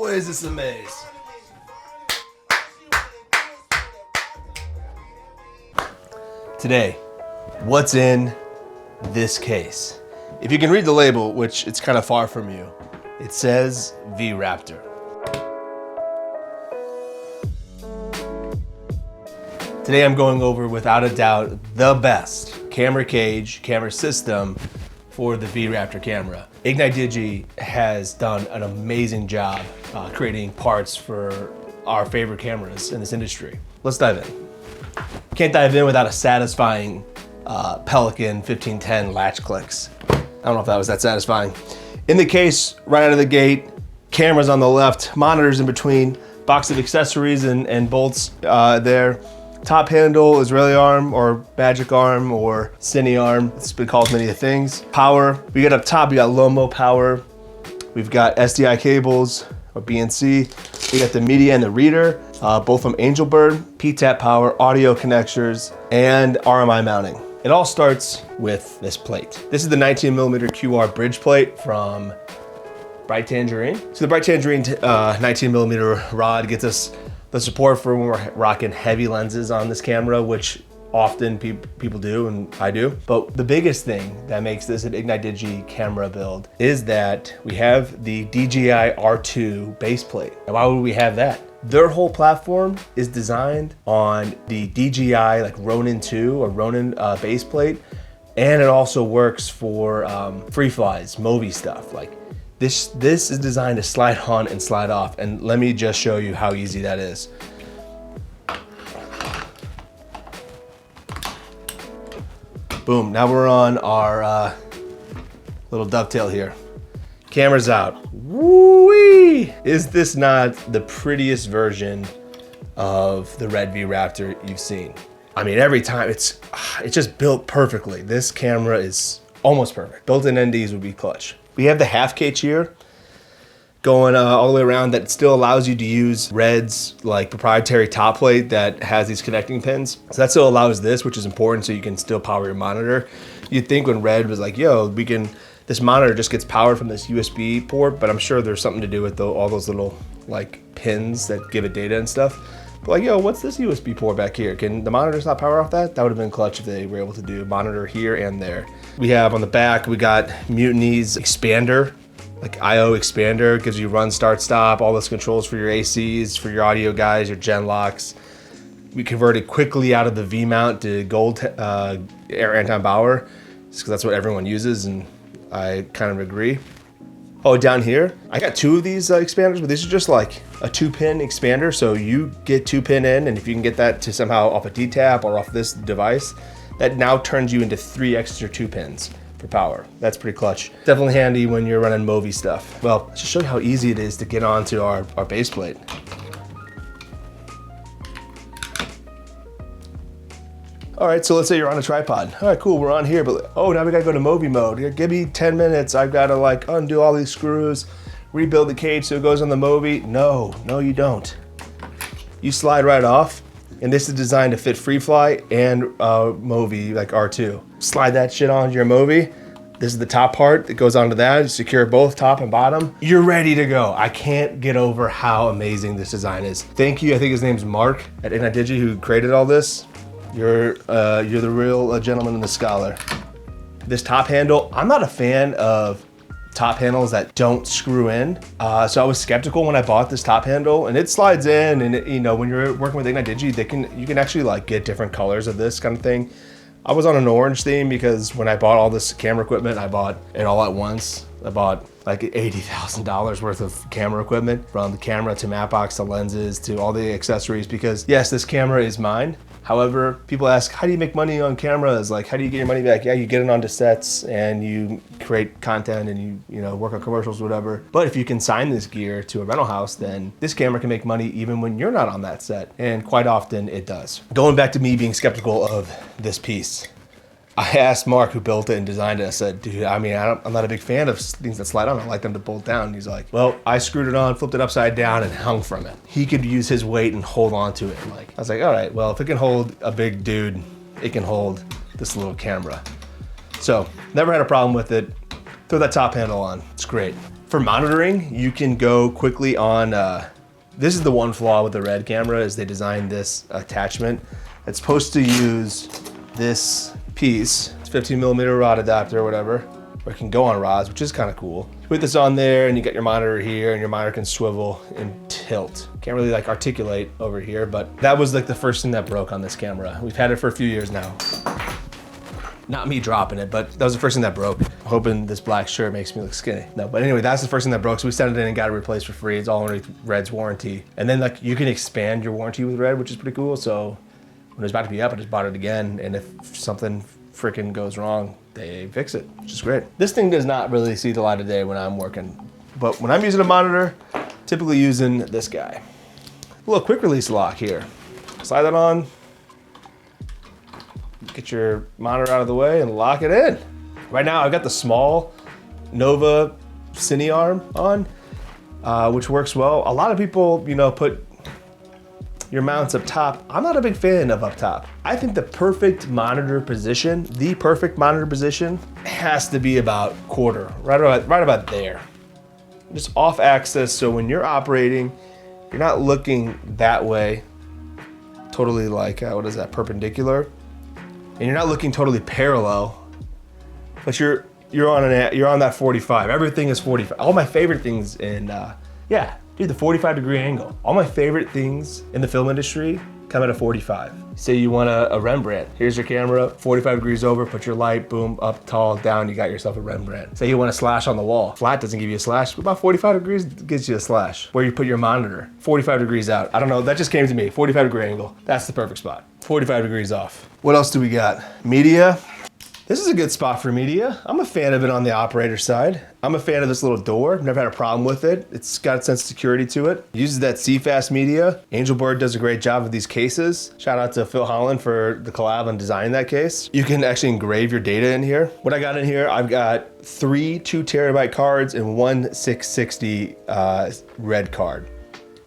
Boy, is this a maze. Today, what's in this case? If you can read the label, which it's kind of far from you, it says V-Raptor. Today I'm going over, without a doubt, the best camera cage, camera system for the V-Raptor camera. Ignite Digi has done an amazing job creating parts for our favorite cameras in this industry. Let's dive in. Can't dive in without a satisfying Pelican 1510 latch clicks. I don't know if that was that satisfying. In the case, right out of the gate, cameras on the left, monitors in between, box of accessories and bolts there. Top handle, Israeli arm, or magic arm, or cine arm. It's been called many things. Power, we got up top, we got Lomo power. We've got SDI cables, or BNC. We got the media and the reader, both from Angelbird, PTAP power, audio connectors, and RMI mounting. It all starts with this plate. This is the 19mm QR bridge plate from Bright Tangerine. So the Bright Tangerine 19mm rod gets us the support for when we're rocking heavy lenses on this camera, which often people do, and I do. But the biggest thing that makes this an Ignite Digi camera build is that we have the DJI R2 base plate. And why would we have that? Their whole platform is designed on the DJI Ronin 2 or Ronin base plate, and it also works for Freefly's Movi stuff. This is designed to slide on and slide off, and let me just show you how easy that is. Boom, now we're on our little dovetail here. Camera's out. Woo-wee! Is this not the prettiest version of the RED V-Raptor you've seen? I mean, every time it's just built perfectly. This camera is almost perfect. Built-in NDs would be clutch. We have the half cage here going all the way around that still allows you to use RED's proprietary top plate that has these connecting pins. So that still allows this, which is important, so you can still power your monitor. You'd think when RED was like, yo, this monitor just gets powered from this USB port, but I'm sure there's something to do with all those little pins that give it data and stuff. But yo, what's this USB port back here? Can the monitors not power off that? That would have been clutch if they were able to do monitor here and there. We have on the back, we got Mutiny's expander, IO expander, gives you run, start, stop, all those controls for your ACs, for your audio guys, your gen locks. We converted quickly out of the V-mount to gold air anti-bower, just because that's what everyone uses, and I kind of agree. Oh, down here, I got two of these expanders, but these are just a 2-pin expander. So you get 2-pin in, and if you can get that to somehow off a D-tap or off this device, that now turns you into 3 extra 2-pins for power. That's pretty clutch. Definitely handy when you're running Movi stuff. Well, let's just show you how easy it is to get onto our base plate. All right, so let's say you're on a tripod. All right, cool, we're on here, but oh, now we gotta go to Movi mode. Give me 10 minutes. I've gotta undo all these screws, rebuild the cage so it goes on the Movi. No, you don't. You slide right off, and this is designed to fit Freefly and Movi, R2. Slide that shit onto your Movi. This is the top part that goes onto that. You secure both top and bottom. You're ready to go. I can't get over how amazing this design is. Thank you, I think his name's Mark at Ignite Digi, who created all this. You're the real gentleman and the scholar. This top handle, I'm not a fan of top handles that don't screw in. So I was skeptical when I bought this top handle, and it slides in, and when you're working with Ignite Digi, you can actually get different colors of this kind of thing. I was on an orange theme because when I bought all this camera equipment, I bought it all at once. I bought $80,000 worth of camera equipment, from the camera to matte box to lenses to all the accessories, because yes, this camera is mine. However, people ask, how do you make money on cameras? How do you get your money back? Yeah, you get it onto sets and you create content and you work on commercials, whatever. But if you consign this gear to a rental house, then this camera can make money even when you're not on that set. And quite often it does. Going back to me being skeptical of this piece, I asked Mark, who built it and designed it, I said, dude, I'm not a big fan of things that slide on. I like them to bolt down. And he's like, well, I screwed it on, flipped it upside down, and hung from it. He could use his weight and hold on to it. I was like, all right, well, if it can hold a big dude, it can hold this little camera. So, never had a problem with it. Throw that top handle on, it's great. For monitoring, you can go quickly on, this is the one flaw with the RED camera is they designed this attachment. It's supposed to use this piece. It's 15mm rod adapter or whatever, or it can go on rods, which is kind of cool. You put this on there and you get your monitor here and your monitor can swivel and tilt. Can't really like articulate over here, but that was like the first thing that broke on this camera. We've had it for a few years now. Not me dropping it, but that was the first thing that broke. I'm hoping this black shirt makes me look skinny. No, but anyway, that's the first thing that broke. So we sent it in and got it replaced for free. It's all underneath RED's warranty. And then like you can expand your warranty with RED, which is pretty cool. So when it was about to be up, I just bought it again. And if something freaking goes wrong, they fix it, which is great. This thing does not really see the light of day when I'm working. But when I'm using a monitor, typically using this guy. A little quick release lock here. Slide that on. Get your monitor out of the way and lock it in. Right now I've got the small Nova Cine arm on, which works well. A lot of people, you know, put your mounts up top. I'm not a big fan of up top. I think the perfect monitor position, has to be about quarter, right about there. Just off axis, so when you're operating, you're not looking that way, totally like, what is that, perpendicular? And you're not looking totally parallel, but you're on that 45. Everything is 45. All my favorite things in, yeah, dude, the 45-degree angle. All my favorite things in the film industry come at a 45. Say you want a Rembrandt. Here's your camera, 45 degrees over, put your light, boom, up, tall, down, you got yourself a Rembrandt. Say you want a slash on the wall. Flat doesn't give you a slash, but about 45 degrees gives you a slash. Where you put your monitor, 45 degrees out. I don't know, that just came to me, 45-degree angle. That's the perfect spot. 45 degrees off. What else do we got? Media. This is a good spot for media. I'm a fan of it on the operator side. I'm a fan of this little door. Never had a problem with it. It's got a sense of security to it. It uses that CFast media. Angelbird does a great job with these cases. Shout out to Phil Holland for the collab on designing that case. You can actually engrave your data in here. What I got in here, I've got 3 2TB cards and 1 660 RED card.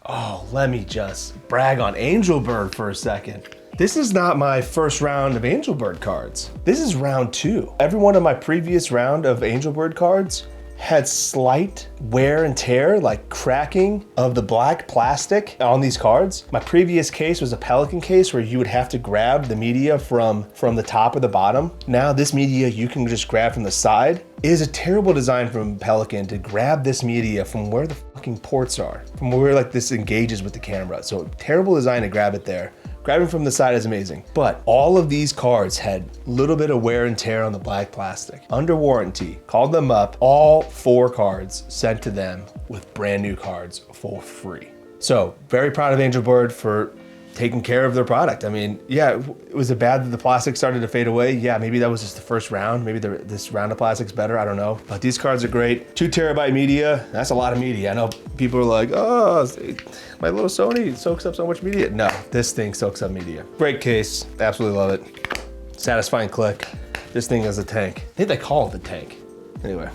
Oh, let me just brag on Angelbird for a second. This is not my first round of Angelbird cards. This is round 2. Every one of my previous round of Angelbird cards had slight wear and tear, like cracking of the black plastic on these cards. My previous case was a Pelican case where you would have to grab the media from the top or the bottom. Now this media you can just grab from the side. It is a terrible design from Pelican to grab this media from where the fucking ports are, from where like this engages with the camera. So terrible design to grab it there. Grabbing from the side is amazing, but all of these cards had a little bit of wear and tear on the black plastic. Under warranty, called them up, all 4 cards sent to them with brand new cards for free. So very proud of Angelbird for taking care of their product. I mean, yeah, was it bad that the plastic started to fade away? Yeah, maybe that was just the first round. Maybe this round of plastic's better, I don't know. But these cards are great. 2TB media, that's a lot of media. I know people are like, oh, my little Sony soaks up so much media. No, this thing soaks up media. Great case, absolutely love it. Satisfying click. This thing is a tank. I think they call it the tank. Anyway.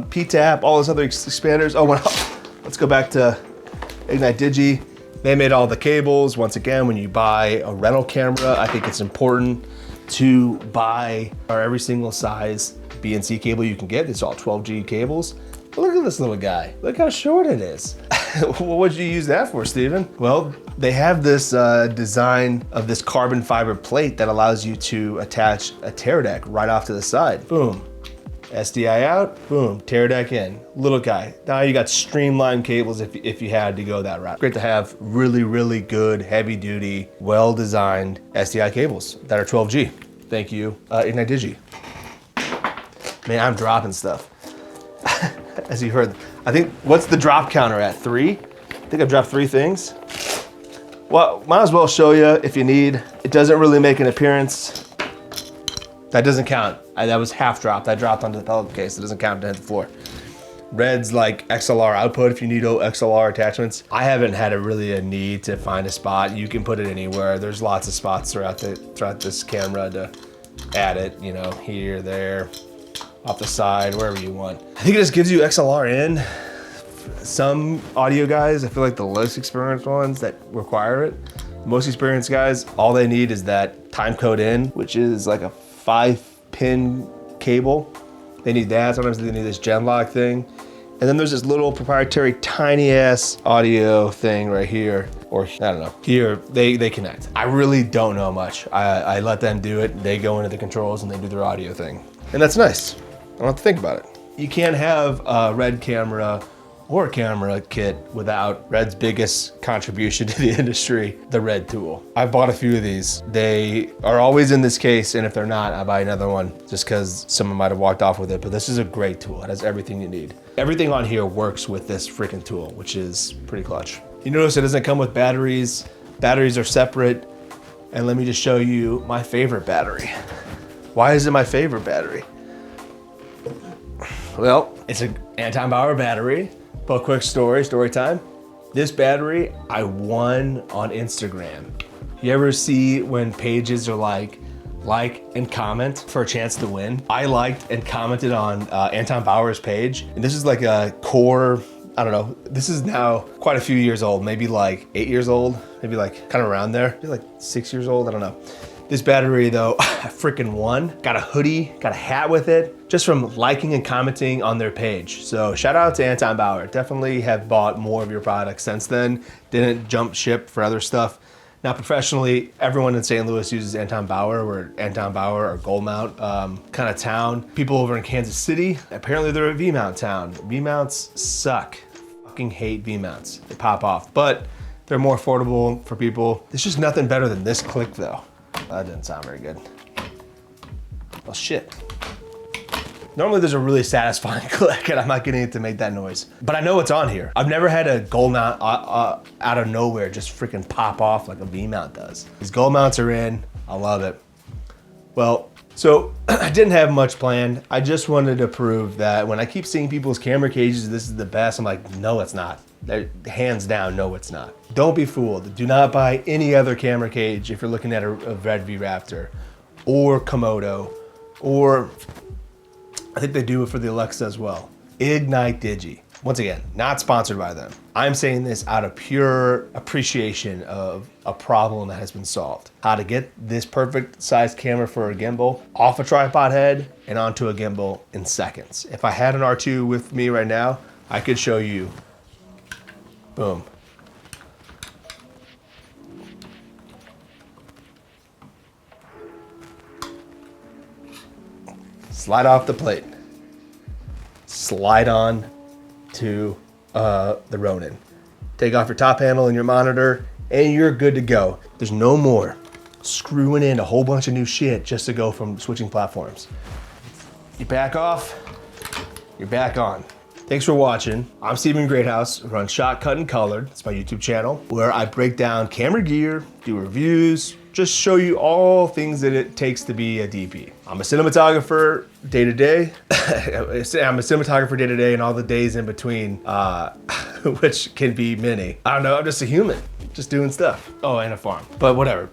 P-tap, all those other expanders. Oh, let's go back to Ignite Digi. They made all the cables. Once again, when you buy a rental camera, I think it's important to buy every single size BNC cable you can get. It's all 12G cables. But look at this little guy. Look how short it is. What would you use that for, Steven? Well, they have this design of this carbon fiber plate that allows you to attach a tear deck right off to the side. Boom. SDI out, boom, tear deck in. Little guy. Now you got streamlined cables if you had to go that route. Great to have really, really good, heavy duty, well-designed SDI cables that are 12G. Thank you, Ignite Digi. Man, I'm dropping stuff. As you heard, I think, what's the drop counter at? 3? I think I've dropped 3 things. Well, might as well show you if you need. It doesn't really make an appearance. That doesn't count. That was half dropped. I dropped onto the Pelican case. It doesn't count to hit the floor. RED's like XLR output if you need XLR attachments. I haven't had a need to find a spot. You can put it anywhere. There's lots of spots throughout this camera to add it, you know, here, there, off the side, wherever you want. I think it just gives you XLR in. Some audio guys, I feel like the less experienced ones that require it. Most experienced guys, all they need is that time code in, which is like a 5-pin cable They need that. Sometimes they need this gen lock thing. And then there's this little proprietary tiny ass audio thing right here, or I don't know. Here, they connect. I really don't know much. I let them do it. They go into the controls and they do their audio thing. And that's nice. I don't have to think about it. You can't have a RED camera or a camera kit without RED's biggest contribution to the industry, the RED tool. I bought a few of these. They are always in this case, and if they're not, I buy another one just because someone might have walked off with it, but this is a great tool. It has everything you need. Everything on here works with this freaking tool, which is pretty clutch. You notice it doesn't come with batteries. Batteries are separate, and let me just show you my favorite battery. Why is it my favorite battery? Well, it's an Angelbird battery. But quick story time. This battery I won on Instagram. You ever see when pages are like and comment for a chance to win? I liked and commented on Angelbird's page. And this is like a core, I don't know, this is now quite a few years old, maybe like 8 years old, maybe like kind of around there, maybe like 6 years old, I don't know. This battery though, I freaking won. Got a hoodie, got a hat with it, just from liking and commenting on their page. So shout out to Angelbird. Definitely have bought more of your products since then. Didn't jump ship for other stuff. Now professionally, everyone in St. Louis uses Angelbird. We're Angelbird or Gold Mount kind of town. People over in Kansas City, apparently they're a V-mount town. V-mounts suck. Fucking hate V-mounts. They pop off, but they're more affordable for people. There's just nothing better than this click though. That didn't sound very good. Well, shit. Normally there's a really satisfying click and I'm not getting it to make that noise. But I know it's on here. I've never had a gold mount out of nowhere just freaking pop off like a V-mount does. These gold mounts are in, I love it. Well, so I didn't have much planned. I just wanted to prove that when I keep seeing people's camera cages, this is the best, I'm like, no, it's not. Hands down, no, it's not. Don't be fooled. Do not buy any other camera cage if you're looking at a RED V-Raptor or Komodo, or I think they do it for the Alexa as well. Ignite Digi. Once again, not sponsored by them. I'm saying this out of pure appreciation of a problem that has been solved. How to get this perfect sized camera for a gimbal off a tripod head and onto a gimbal in seconds. If I had an R2 with me right now, I could show you. Boom. Slide off the plate. Slide on to the Ronin. Take off your top panel and your monitor and you're good to go. There's no more screwing in a whole bunch of new shit just to go from switching platforms. You back off, you're back on. Thanks for watching. I'm Steven Greathouse, run Shot, Cut, and Colored. It's my YouTube channel where I break down camera gear, do reviews, just show you all things that it takes to be a DP. I'm a cinematographer day to day. I'm a cinematographer day to day and all the days in between, which can be many. I don't know, I'm just a human, just doing stuff. Oh, and a farm, but whatever.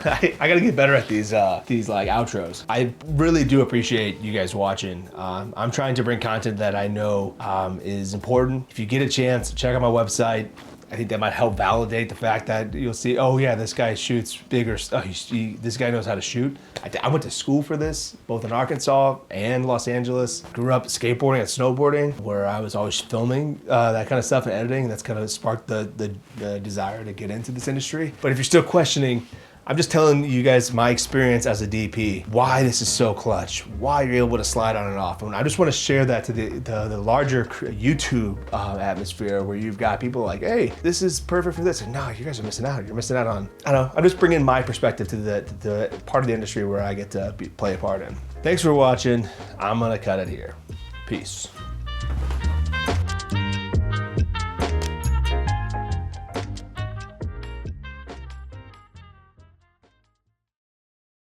I gotta get better at these like outros. I really do appreciate you guys watching. I'm trying to bring content that I know is important. If you get a chance, check out my website. I think that might help validate the fact that you'll see, oh yeah, this guy shoots bigger, this guy knows how to shoot. I went to school for this, both in Arkansas and Los Angeles. Grew up skateboarding and snowboarding, where I was always filming that kind of stuff and editing. That's kind of sparked the desire to get into this industry. But if you're still questioning, I'm just telling you guys my experience as a DP, why this is so clutch, why you're able to slide on and off. And I just want to share that to the larger YouTube atmosphere where you've got people like, hey, this is perfect for this. And no, you guys are missing out. You're missing out on, I don't know, I'm just bringing my perspective to the part of the industry where I get to play a part in. Thanks for watching. I'm gonna cut it here. Peace.